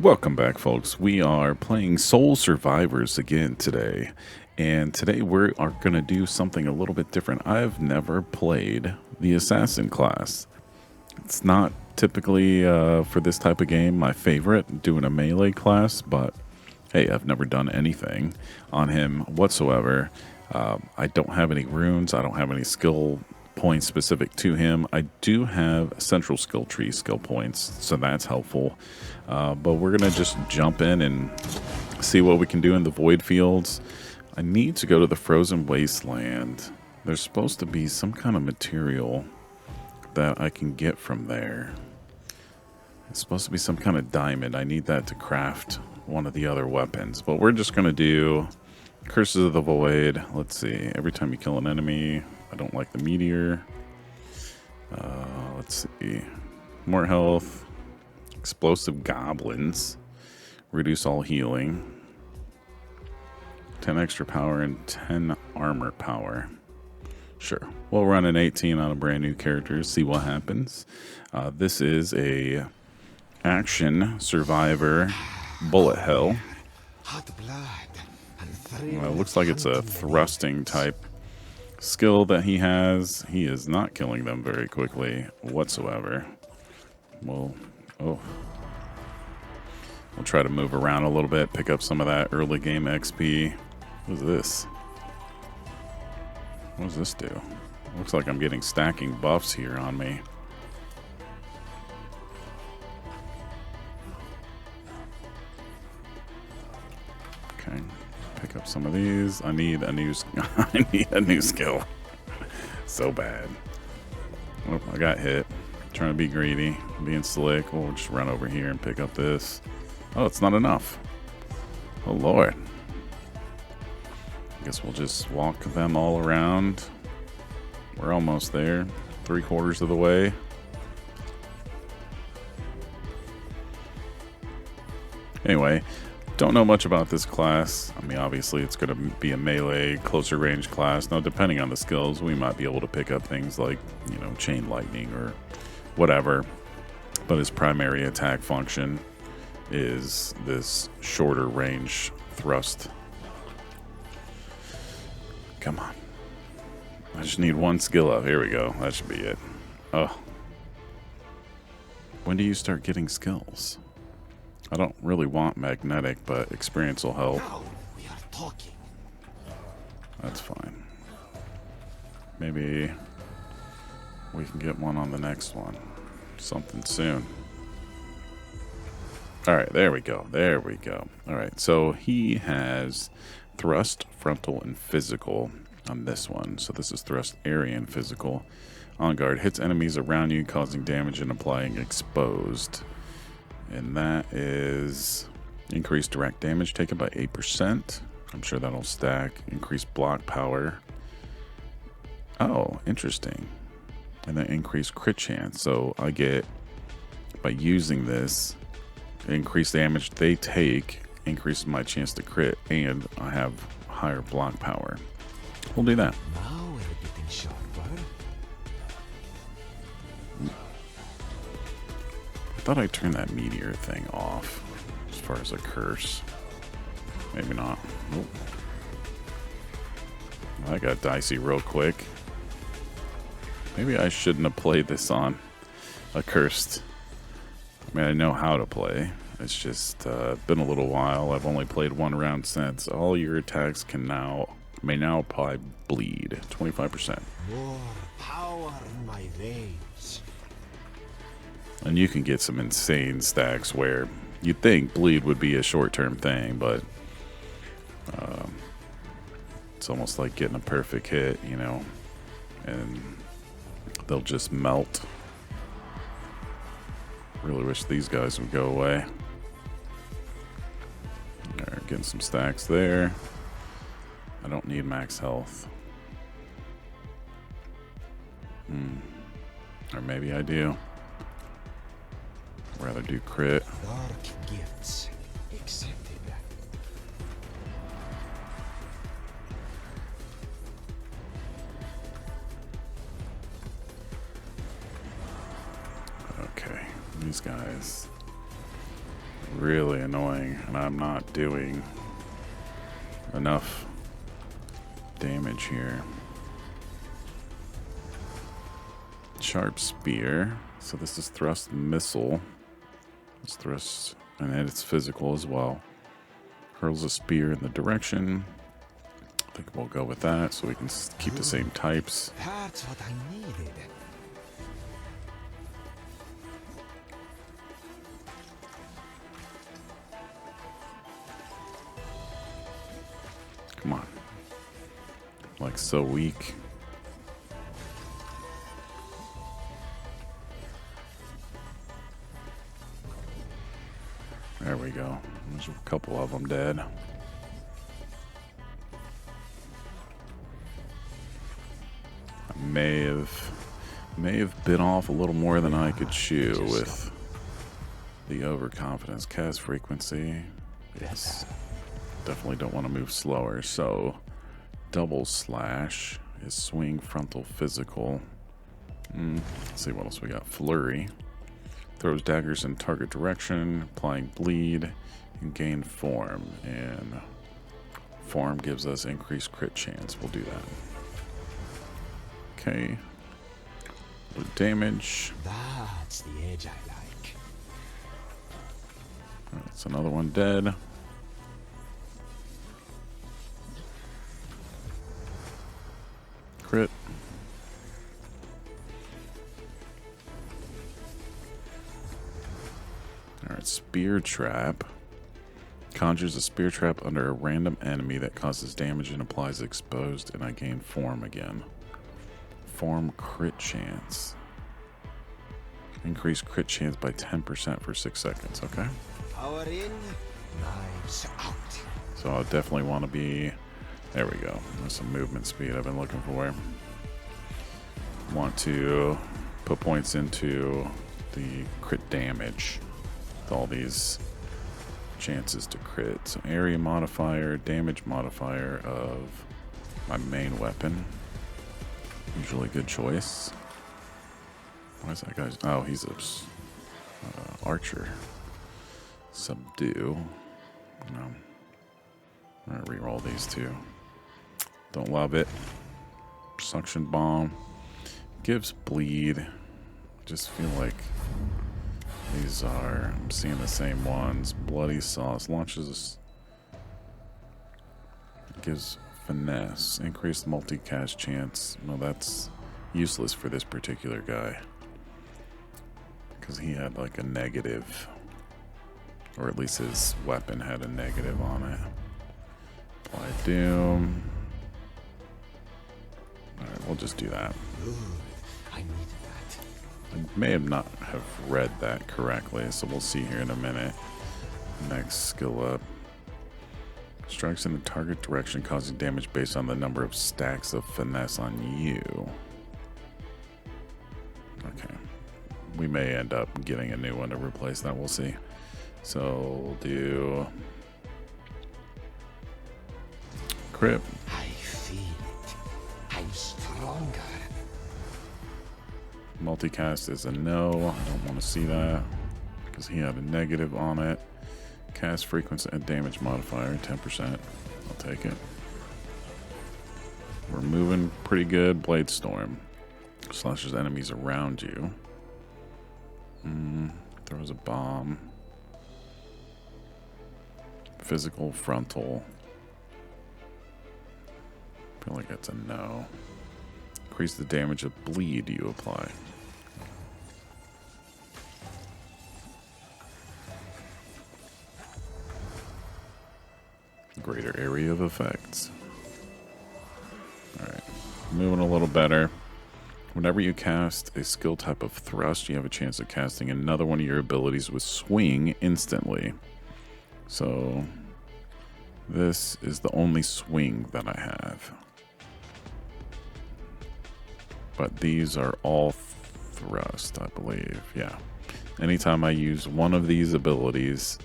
Welcome back, folks. We are playing Soul Survivors again today. And today we are going to do something a little bit different. I've never played the Assassin class. It's not typically, for this type of game, my favorite, doing a melee class. But, hey, I've never done anything on him whatsoever. I don't have any runes. I don't have any skill points specific to him. I do have central skill tree skill points, so that's helpful. But we're going to just jump in and see what we can do in the void fields. I need to go to the frozen wasteland. There's supposed to be some kind of material that I can get from there. It's supposed to be some kind of diamond. I need that to craft one of the other weapons. But we're just going to do Curses of the Void. Let's see. Every time you kill an enemy, I don't like the meteor. Let's see. More health. Explosive goblins. Reduce all healing. 10 extra power and 10 armor power. Sure. We'll run an 18 on a brand new character, see what happens. This is a action survivor bullet hell. Well, it looks like it's a thrusting type skill that he has. He is not killing them very quickly whatsoever. We'll try to move around a little bit, pick up some of that early game XP. What is this? What does this do? Looks like I'm getting stacking buffs here on me. Okay, pick up some of these. I need a new I need a new skill. So bad. Oh, I got hit. Trying to be greedy, being slick. We'll just run over here and pick up this. Oh, it's not enough. Oh Lord. I guess we'll just walk them all around. We're almost there. 3/4 of the way. Anyway, don't know much about this class. I mean, obviously it's going to be a melee, closer range class. Now, depending on the skills, we might be able to pick up things like, you know, chain lightning or whatever. But his primary attack function is this shorter range thrust. Come on. I just need one skill up. Here we go. That should be it. Oh. When do you start getting skills? I don't really want magnetic, but experience will help. Now we are talking. That's fine. Maybe we can get one on the next one. Something soon. Alright, there we go. There we go. Alright, so he has thrust, frontal, and physical on this one. So this is thrust, area, and physical. On guard, hits enemies around you, causing damage and applying exposed. And that is increased direct damage taken by 8%. I'm sure that'll stack. Increased block power. Oh, interesting. And then increased crit chance. So I get, by using this, increased damage they take increases my chance to crit, and I have higher block power. We'll do that. Now we're getting sharper. I thought I turned that meteor thing off as far as a curse. Maybe not. Nope. I got dicey real quick. Maybe I shouldn't have played this on a cursed. I mean, I know how to play. It's just been a little while. I've only played one round since. All your attacks may now apply bleed. 25%. More power in my veins. And you can get some insane stacks where you'd think bleed would be a short-term thing, but it's almost like getting a perfect hit, you know, and they'll just melt. Really wish these guys would go away. Alright, getting some stacks there. I don't need max health. Or maybe I do. Rather do crit. Dark gifts accepted. Okay, these guys really annoying, and I'm not doing enough damage here. Sharp spear. So this is thrust missile. It's thrust, and it's physical as well. Hurls a spear in the direction. I think we'll go with that so we can keep the same types. That's what I needed. Come on. Like so weak. There we go. There's a couple of them dead. I may have bit off a little more than I could chew with the overconfidence. Cast frequency. Yes. Definitely don't want to move slower. So double slash is swing, frontal, physical. Let's see what else we got. Flurry. Throws daggers in target direction, applying bleed, and gain form. And form gives us increased crit chance. We'll do that. Okay. Damage. That's the edge I like. That's another one dead. Crit. Alright, spear trap. Conjures a spear trap under a random enemy that causes damage and applies exposed, and I gain form again. Form crit chance. Increase crit chance by 10% for 6 seconds, okay? Power in, knives out. So I definitely want to be... There we go. There's some movement speed I've been looking for. Want to put points into the crit damage with all these chances to crit. So area modifier, damage modifier of my main weapon. Usually a good choice. Why is that guy? Oh, he's a archer. Subdue. No. I'm gonna reroll these two. Don't love it. Suction bomb. Gives bleed. Just feel like these are, I'm seeing the same ones. Bloody sauce. Launches. Gives finesse. Increased multicast chance. No, that's useless for this particular guy. Because he had like a negative. Or at least his weapon had a negative on it. Apply doom. Alright, we'll just do that. Good. I needed that. I may have not have read that correctly, so we'll see here in a minute. Next skill up. Strikes in the target direction, causing damage based on the number of stacks of finesse on you. Okay. We may end up getting a new one to replace that, we'll see. So we'll do crit. I feel it. I'm stronger. Multicast is a no. I don't want to see that because he had a negative on it. Cast frequency and damage modifier 10%. I'll take it. We're moving pretty good. Blade Storm slashes enemies around you. Throws a bomb. Physical frontal. I feel like that's a no. Increase the damage of bleed you apply. Greater area of effects. Alright. Moving a little better. Whenever you cast a skill type of thrust, you have a chance of casting another one of your abilities with swing instantly. So this is the only swing that I have. But these are all thrust, I believe. Yeah. Anytime I use one of these abilities,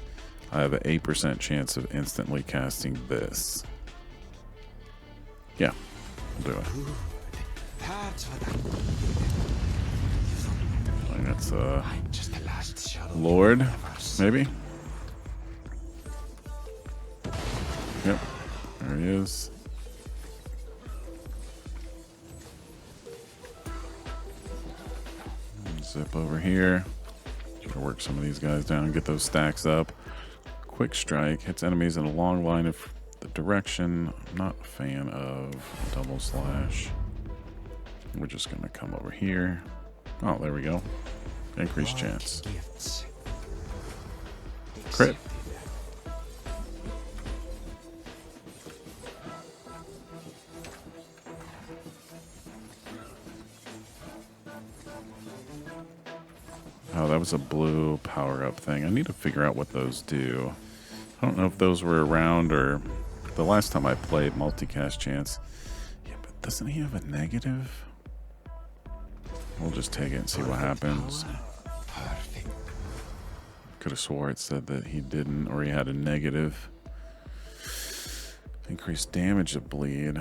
I have an 8% chance of instantly casting this. Yeah, we'll do it. That's what I think that's I'm just the last shadow. Lord, maybe? There he is. Zip over here. Try to work some of these guys down, get those stacks up. Quick strike hits enemies in a long line of the direction. I'm not a fan of double slash. We're just gonna come over here. Oh, there we go. Increased chance. Crit. Oh, that was a blue power-up thing. I need to figure out what those do. I don't know if those were around or the last time I played multicast chance. Yeah, but doesn't he have a negative? We'll just take it and see what happens. Could have swore it said that he didn't, or he had a negative. Increased damage of bleed.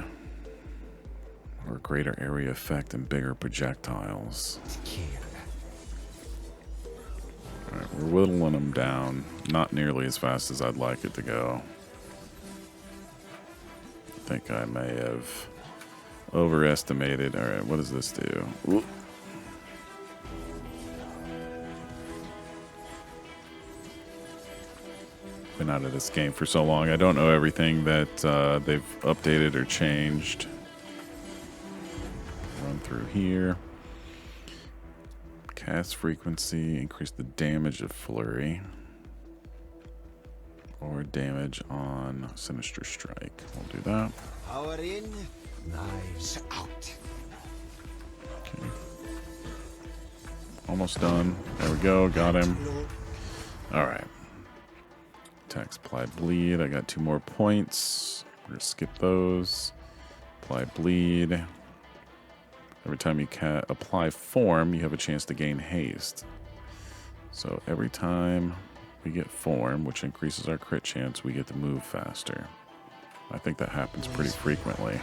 Or greater area effect and bigger projectiles. Alright, we're whittling them down. Not nearly as fast as I'd like it to go. I think I may have overestimated. Alright, what does this do? Ooh. Been out of this game for so long. I don't know everything that they've updated or changed. Run through here. Cast frequency, increase the damage of flurry. Or damage on sinister strike. We'll do that. Power in, knives out. Okay. Almost done. There we go. Got him. Alright. Attacks apply bleed. I got 2 more points. We're going to skip those. Apply bleed. Every time you apply form, you have a chance to gain haste. So every time we get form, which increases our crit chance, we get to move faster. I think that happens pretty frequently.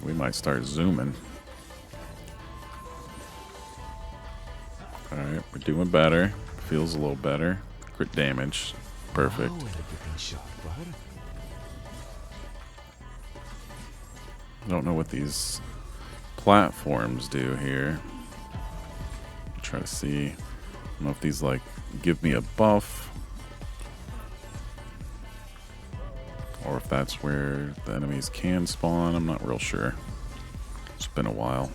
We might start zooming. Alright, we're doing better. Feels a little better. Crit damage. Perfect. I don't know what these platforms do here. Try to see. I don't know if these like give me a buff. Or if that's where the enemies can spawn. I'm not real sure. It's been a while.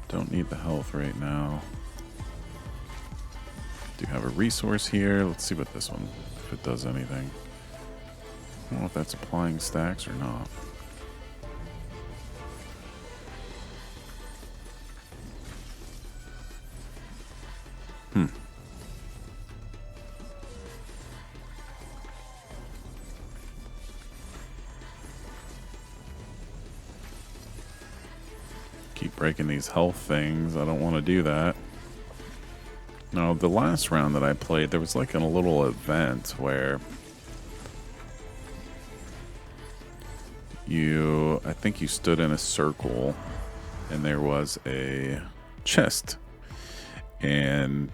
Don't need the health right now. Do have a resource here. Let's see what this one, if it does anything. I don't know if that's applying stacks or not. Keep breaking these health things. I don't want to do that. No, the last round that I played, there was like a little event where I think you stood in a circle and there was a chest. And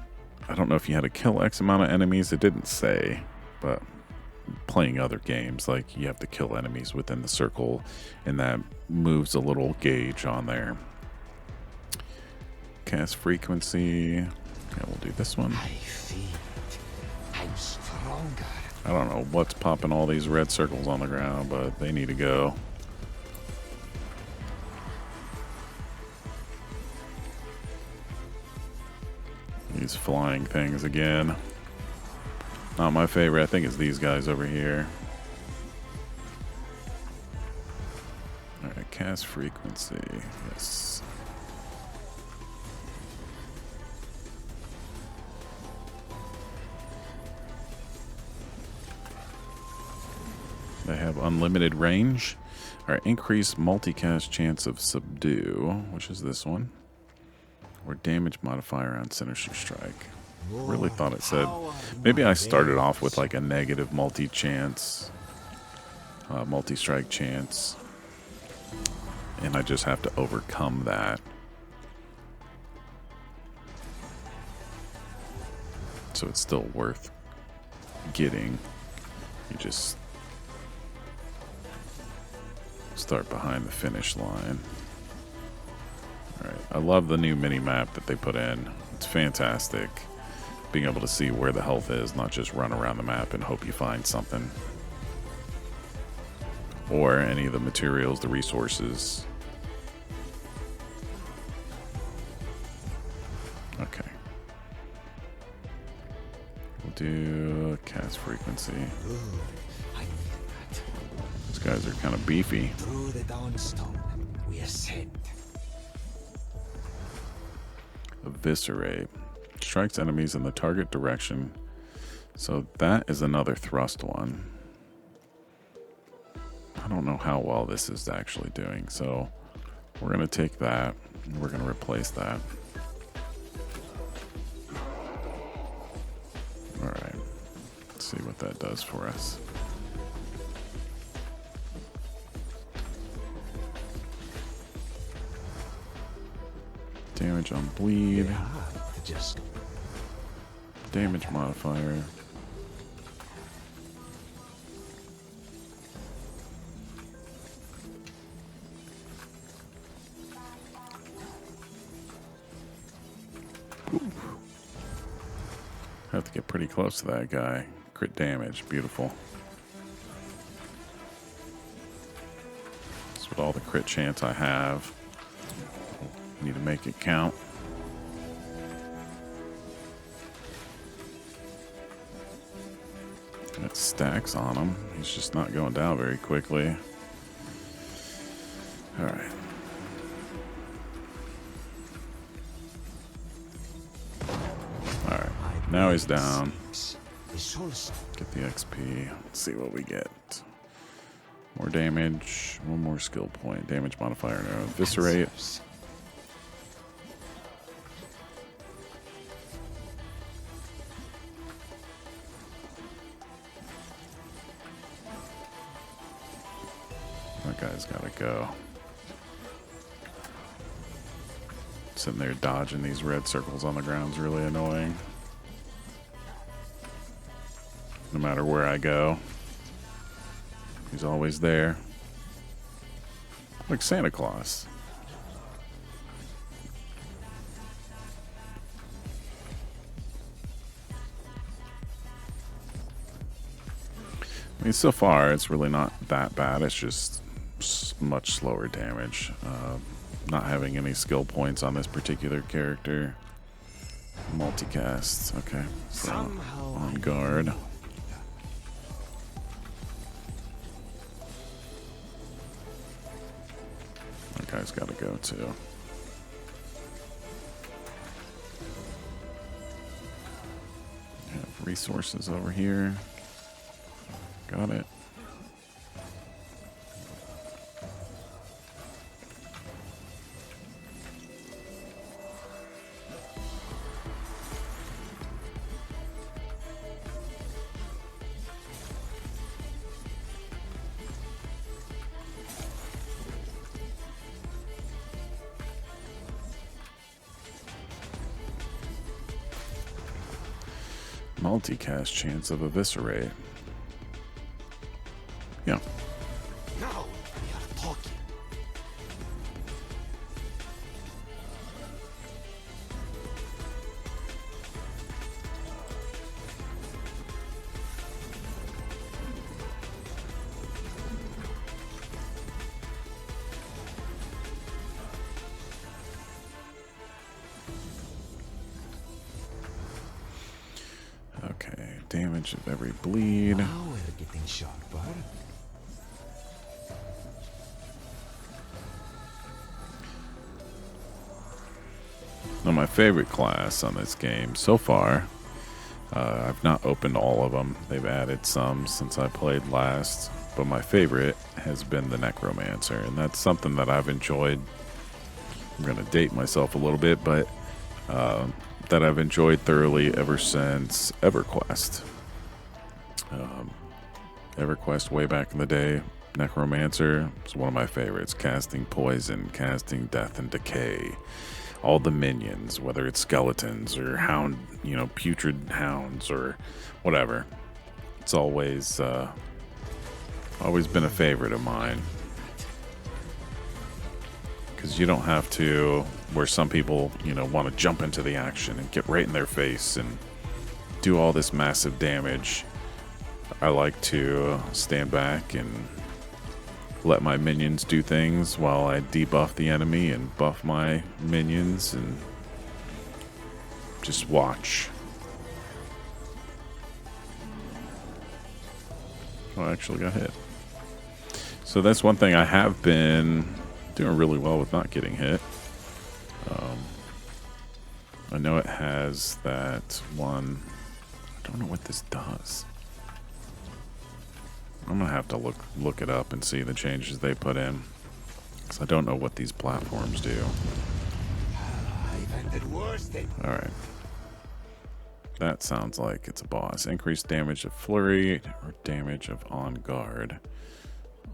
I don't know if you had to kill X amount of enemies. It didn't say, but playing other games, like you have to kill enemies within the circle and that moves a little gauge on there. Cast frequency. Yeah, we'll do this one. I feel it. I'm stronger. I don't know what's popping all these red circles on the ground, but they need to go. These flying things again. Not my favorite. I think it's these guys over here. Alright, cast frequency. Yes. They have unlimited range. Alright, increase multicast chance of subdue, which is this one. Or damage modifier on sinister strike. Really thought it said. Maybe I started off with like a negative multi-chance. Multi-strike chance. And I just have to overcome that. So it's still worth getting. You just start behind the finish line. Alright, I love the new mini-map that they put in. It's fantastic. Being able to see where the health is, not just run around the map and hope you find something. Or any of the materials, the resources. Okay. We'll do cast frequency. Good. I need that. These guys are kind of beefy. Through the Dawnstone, we ascend. Eviscerate. Strikes enemies in the target direction. So that is another thrust one. I don't know how well this is actually doing. So we're going to take that and we're going to replace that. Alright. Let's see what that does for us. Damage on bleed. Just Damage modifier. Ooh. Have to get pretty close to that guy. Crit damage. Beautiful. That's with all the crit chance I have. Need to make it count. Got stacks on him. He's just not going down very quickly. Alright. Alright. Now he's down. Get the XP. Let's see what we get. More damage. One more skill point. Damage modifier. No. Eviscerate. That guy's gotta go. Sitting there dodging these red circles on the ground is really annoying. No matter where I go, he's always there. Like Santa Claus. I mean, so far, it's really not that bad. It's just much slower damage. Not having any skill points on this particular character. Multicast. Okay. So, on guard. That guy's got to go, too. Have resources over here. Got it. Multicast chance of eviscerate. Yeah. now we are talking. Okay. Damage of every bleed. Now we're getting sharper. Now, my favorite class on this game so far, I've not opened all of them. They've added some since I played last, but my favorite has been the Necromancer, and that's something that I've enjoyed. I'm going to date myself a little bit, but that I've enjoyed thoroughly ever since EverQuest. EverQuest way back in the day, Necromancer was one of my favorites. Casting poison, casting death and decay. All the minions, whether it's skeletons or hound, putrid hounds or whatever. It's always been a favorite of mine. Because you don't have to, where some people, want to jump into the action and get right in their face and do all this massive damage. I like to stand back and let my minions do things while I debuff the enemy and buff my minions and just watch. Oh, I actually got hit. So that's one thing I have been doing really well with not getting hit. I know it has that one. I don't know what this does. I'm gonna have to look it up and see the changes they put in, because I don't know what these platforms do. All right. That sounds like it's a boss. Increased damage of flurry or damage of on guard.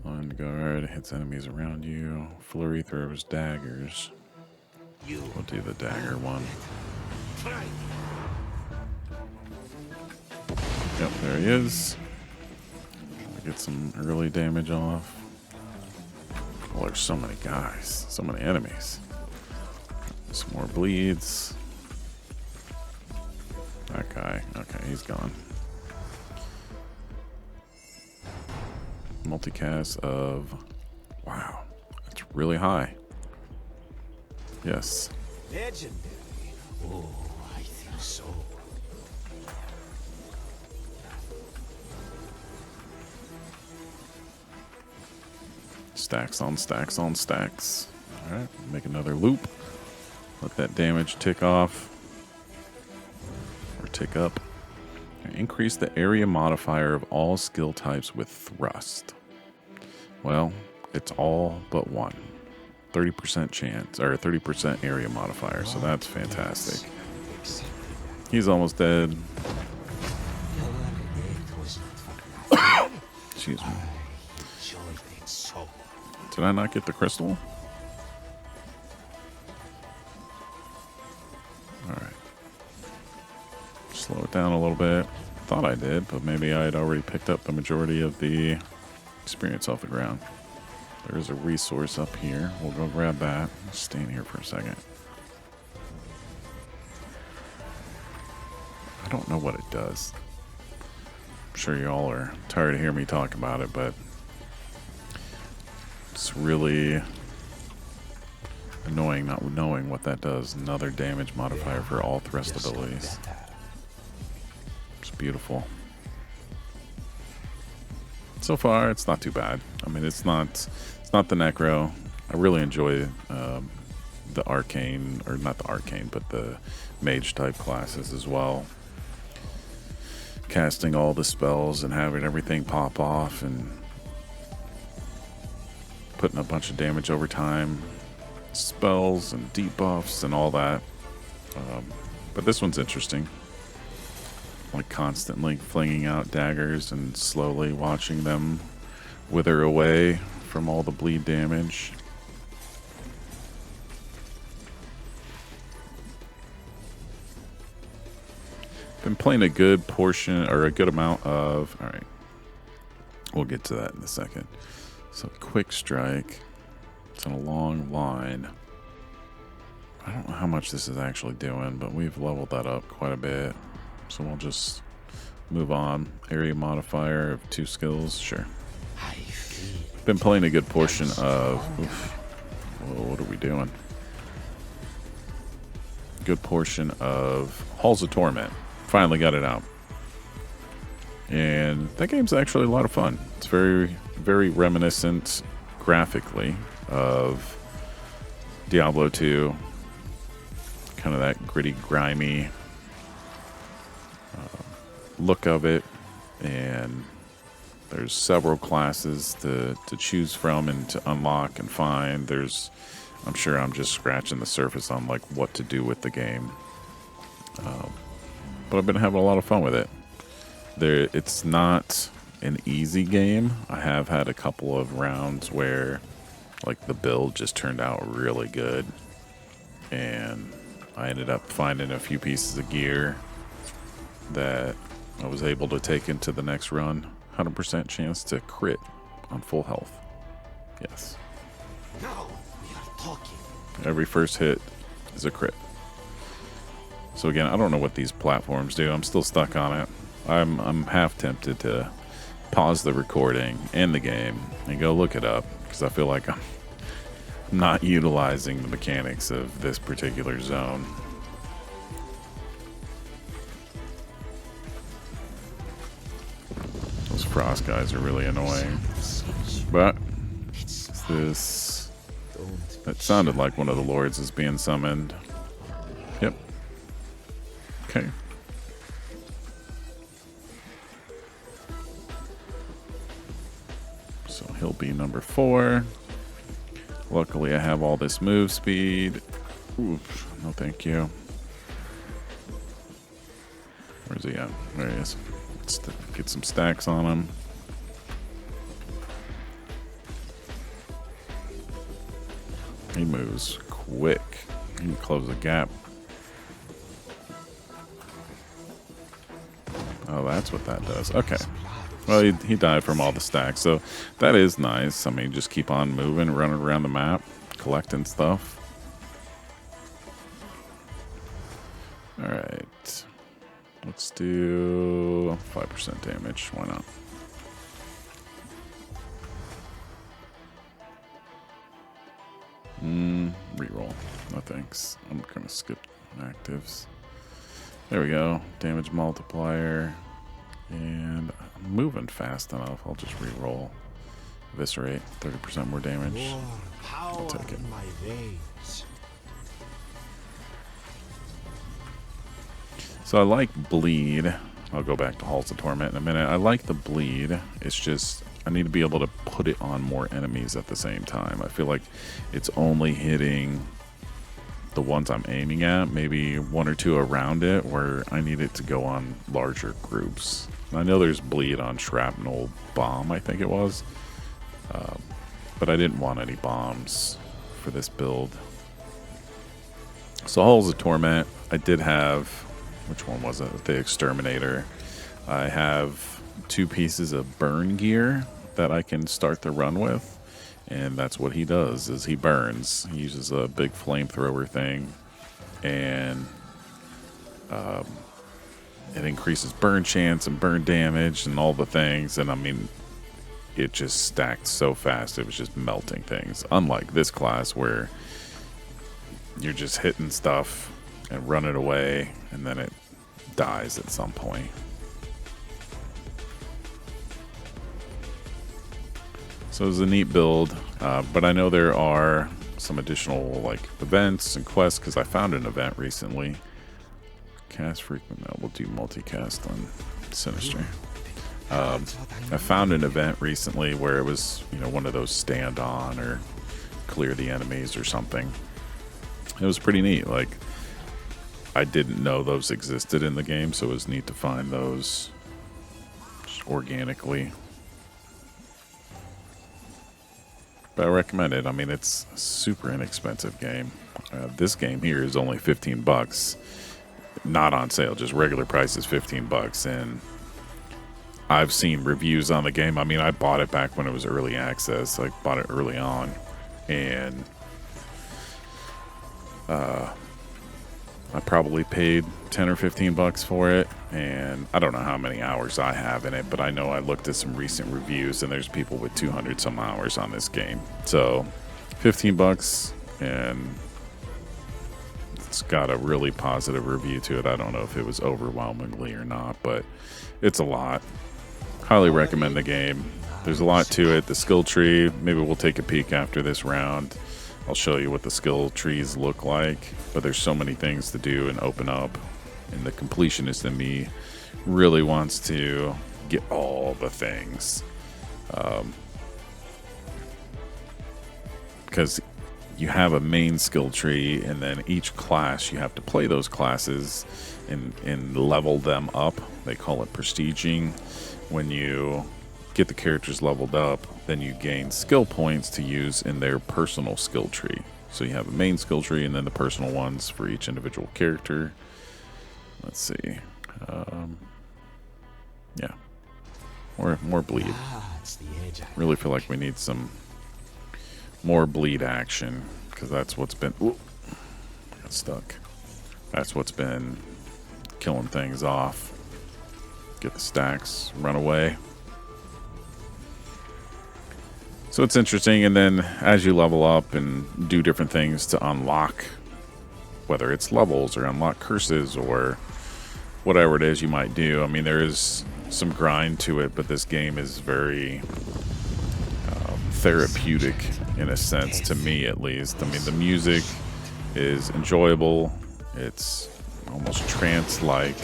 On guard hits enemies around you. Flurry throws daggers. We'll do the dagger one. Yep, there he is. Get some early damage off. Well, there's so many guys, so many enemies. Some more bleeds. That guy, okay, he's gone. Multicast of, wow, that's really high. Yes. Legendary. Oh, I think so. Stacks on stacks on stacks. All right, make another loop. Let that damage tick off. Or tick up. Increase the area modifier of all skill types with thrust. Well, it's all but one. 30% chance, or 30% area modifier, so that's fantastic. He's almost dead. Excuse me. Did I not get the crystal? Alright. Slow it down a little bit. Thought I did, but maybe I had already picked up the majority of the experience off the ground. There's a resource up here. We'll go grab that. Stay in here for a second. I don't know what it does. I'm sure y'all are tired of hearing me talk about it, but it's really annoying not knowing what that does. Another damage modifier for all thrust abilities. It's beautiful. So far, it's not too bad. I mean, it's not the Necro. I really enjoy the arcane, or not the arcane, but the mage type classes as well. Casting all the spells and having everything pop off and putting a bunch of damage over time, spells and debuffs and all that. But this one's interesting. Like constantly flinging out daggers and slowly watching them wither away from all the bleed damage. Been playing a good portion, or a good amount of, all right, we'll get to that in a second. So quick strike, it's in a long line. I don't know how much this is actually doing, but we've leveled that up quite a bit. So we'll just move on. Area modifier of 2 skills, sure. Been playing a good portion of, oof, whoa, what are we doing? Good portion of Halls of Torment. Finally got it out. And that game's actually a lot of fun. It's very, very reminiscent graphically of Diablo 2. Kind of that gritty, grimy look of it. And there's several classes to choose from and to unlock and find. I'm sure I'm just scratching the surface on like what to do with the game. But I've been having a lot of fun with it. It's not an easy game. I have had a couple of rounds where like the build just turned out really good, and I ended up finding a few pieces of gear that I was able to take into the next run. 100% chance to crit on full health. Yes. Now we are talking. Every first hit is a crit. So again, I don't know what these platforms do. I'm still stuck on it. I'm half tempted to pause the recording and the game and go look it up because I feel like I'm not utilizing the mechanics of this particular zone. Those frost guys are really annoying. But this, that sounded like one of the lords is being summoned. Yep. Okay. So he'll be number 4. Luckily, I have all this move speed. Oof, no thank you. Where's he at? There he is. Let's get some stacks on him. He moves quick. He can close the gap. Oh, that's what that does. Okay. Well, he died from all the stacks, so that is nice. I mean, just keep on moving, running around the map, collecting stuff. All right. Let's do 5% damage. Why not? Reroll. No thanks. I'm going to skip actives. There we go. Damage multiplier. And I'm moving fast enough. I'll just re-roll. Eviscerate. 30% more damage. I'll take it. My veins. So I like bleed. I'll go back to Halls of Torment in a minute. I like the bleed. It's just I need to be able to put it on more enemies at the same time. I feel like it's only hitting the ones I'm aiming at, maybe 1 or 2 around it, where I need it to go on larger groups. I know there's bleed on Shrapnel Bomb, I think it was. But I didn't want any bombs for this build. So Halls of Torment, I did have, which one was it? The Exterminator. I have 2 pieces of burn gear that I can start the run with. And that's what he does, is he burns. He uses a big flamethrower thing. And it increases burn chance and burn damage and all the things. And I mean, it just stacked so fast. It was just melting things. Unlike this class where you're just hitting stuff and running away and then it dies at some point. So it was a neat build, but I know there are some additional like events and quests because I found an event recently. Cast frequent. No, we'll do multicast on Sinister. I found an event recently where it was, you know, one of those stand on or clear the enemies or something. It was pretty neat. Like, I didn't know those existed in the game, so it was neat to find those just organically. But I recommend it. I mean, it's a super inexpensive game. This game here is only $15, not on sale. Just regular price is $15, and I've seen reviews on the game. I mean, I bought it back when it was early access. I bought it early on, and I probably paid 10 or 15 bucks for it, and I don't know how many hours I have in it, but I know I looked at some recent reviews and there's people with 200 some hours on this game. So 15 bucks, and it's got a really positive review to it. I don't know if it was overwhelmingly or not, but it's a lot. Highly recommend the game. There's a lot to it. The skill tree, maybe we'll take a peek after this round. I'll show you what the skill trees look like, but there's so many things to do and open up, and the completionist in me really wants to get all the things. Because you have a main skill tree, and then each class, you have to play those classes and level them up. They call it prestiging. When you get the characters leveled up, then you gain skill points to use in their personal skill tree. So you have a main skill tree and then the personal ones for each individual character. Let's see. Yeah. More bleed. That's the edge. Really feel like we need some more bleed action, because that's what's been... Ooh, got stuck. That's what's been killing things off. Get the stacks, run away. So it's interesting, and then as you level up and do different things to unlock, whether it's levels or unlock curses or whatever it is you might do. I mean, there is some grind to it, but this game is very therapeutic in a sense, to me at least. I mean, the music is enjoyable. It's almost trance-like.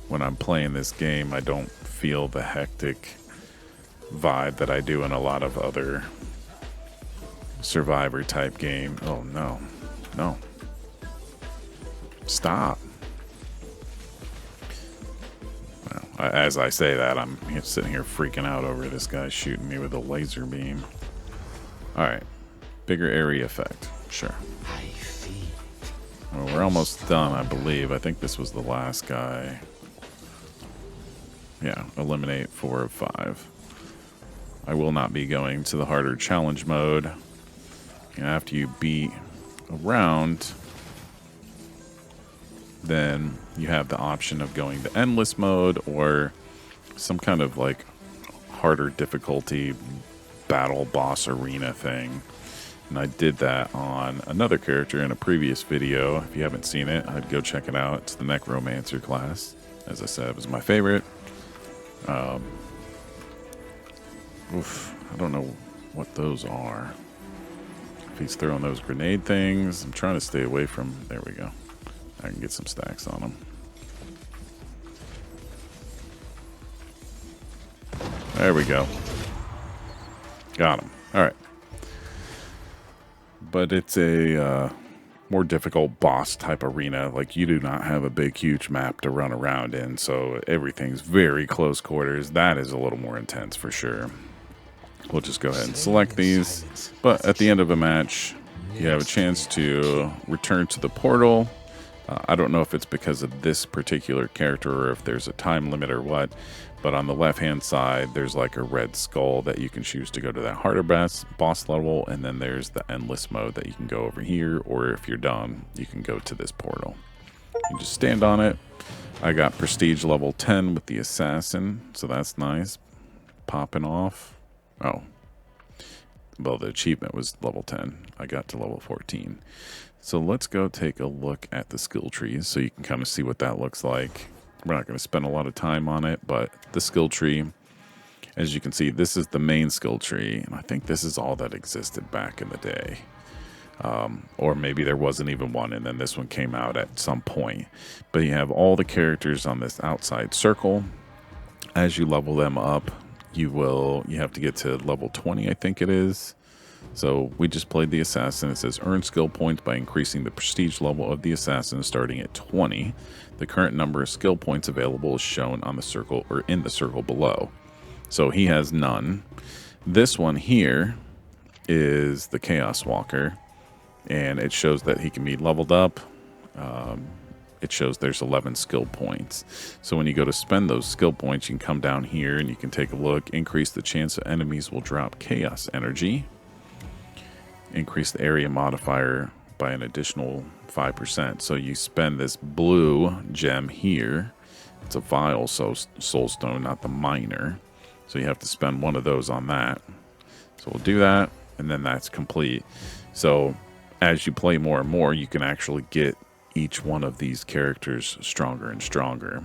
When I'm playing this game, I don't feel the hectic vibe that I do in a lot of other survivor type game. Oh no. No. Stop. Well, as I say that, I'm sitting here freaking out over this guy shooting me with a laser beam. Alright. Bigger area effect. Sure. Well, we're almost done, I believe. I think this was the last guy. Yeah, eliminate 4 of 5. I will not be going to the harder challenge mode. And after you beat a round, then you have the option of going to endless mode or some kind of like harder difficulty battle boss arena thing. And I did that on another character in a previous video. If you haven't seen it, I'd go check it out. It's the Necromancer class. As I said, it was my favorite. I don't know what those are. If he's throwing those grenade things, I'm trying to stay away from... There we go. I can get some stacks on him. There we go. Got him. All right. But it's a more difficult boss type arena. Like, you do not have a big, huge map to run around in, so everything's very close quarters. That is a little more intense for sure. We'll just go ahead and select these. But at the end of a match, you have a chance to return to the portal. I don't know if it's because of this particular character or if there's a time limit or what, but on the left-hand side, there's like a red skull that you can choose to go to that harder boss level, and then there's the endless mode that you can go over here, or if you're done, you can go to this portal. You just stand on it. I got prestige level 10 with the assassin, so that's nice. Popping off. Oh. Well, the achievement was level 10. I got to level 14. So let's go take a look at the skill trees so you can kind of see what that looks like. We're not going to spend a lot of time on it, but the skill tree, as you can see, this is the main skill tree, and I think this is all that existed back in the day. Or maybe there wasn't even one, and then this one came out at some point. But you have all the characters on this outside circle. As you level them up, you have to get to level 20, I think it is. So we just played the assassin. It says earn skill points by increasing the prestige level of the assassin starting at 20. The current number of skill points available is shown on the circle or in the circle below. So he has none. This one here is the Chaos Walker, and it shows that he can be leveled up. It shows there's 11 skill points. So when you go to spend those skill points, you can come down here and you can take a look. Increase the chance that enemies will drop chaos energy. Increase the area modifier by an additional 5%. So you spend this blue gem here. It's a vial soulstone, not the miner. So you have to spend one of those on that. So we'll do that, and then that's complete. So as you play more and more, you can actually get each one of these characters stronger and stronger.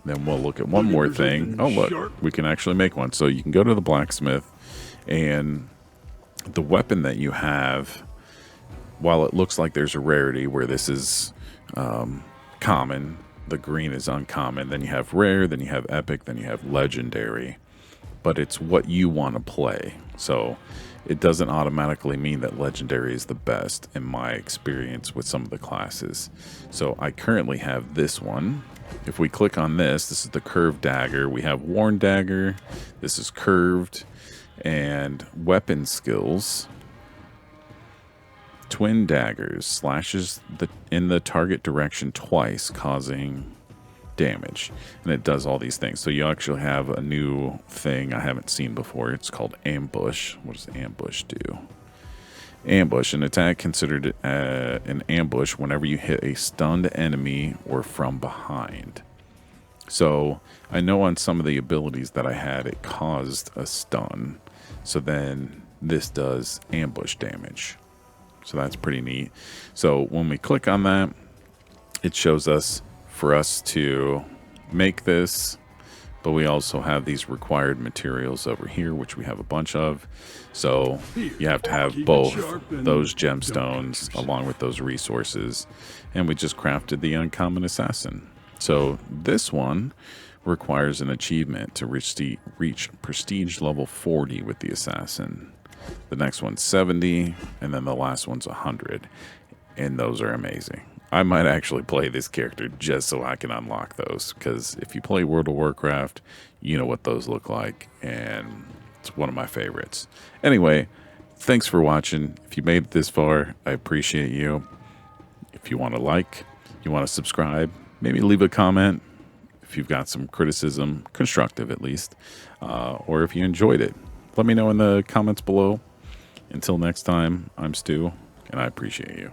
Then we'll look at one more thing. Oh, look, we can actually make one. So you can go to the blacksmith, and the weapon that you have, while it looks like there's a rarity where this is common, the green is uncommon, then you have rare, then you have epic, then you have legendary. But it's what you want to play. So it doesn't automatically mean that legendary is the best in my experience with some of the classes. So I currently have this one. If we click on this is the curved dagger. We have worn dagger. This is curved. And weapon skills. Twin daggers. Slashes in the target direction twice, causing damage, and it does all these things. So you actually have a new thing I haven't seen before. It's called ambush. What does ambush do? Ambush, an attack considered an ambush whenever you hit a stunned enemy or from behind. So I know on some of the abilities that I had, it caused a stun. So then this does ambush damage. So that's pretty neat. So when we click on that, it shows us for us to make this, but we also have these required materials over here, which we have a bunch of. So you have to have both those gemstones along with those resources. And we just crafted the uncommon assassin. So this one requires an achievement to reach prestige level 40 with the assassin. The next one's 70, and then the last one's 100. And those are amazing. I might actually play this character just so I can unlock those, because if you play World of Warcraft, you know what those look like, and it's one of my favorites. Anyway, thanks for watching. If you made it this far, I appreciate you. If you want to like, you want to subscribe, maybe leave a comment if you've got some criticism, constructive at least, or if you enjoyed it. Let me know in the comments below. Until next time, I'm Stu, and I appreciate you.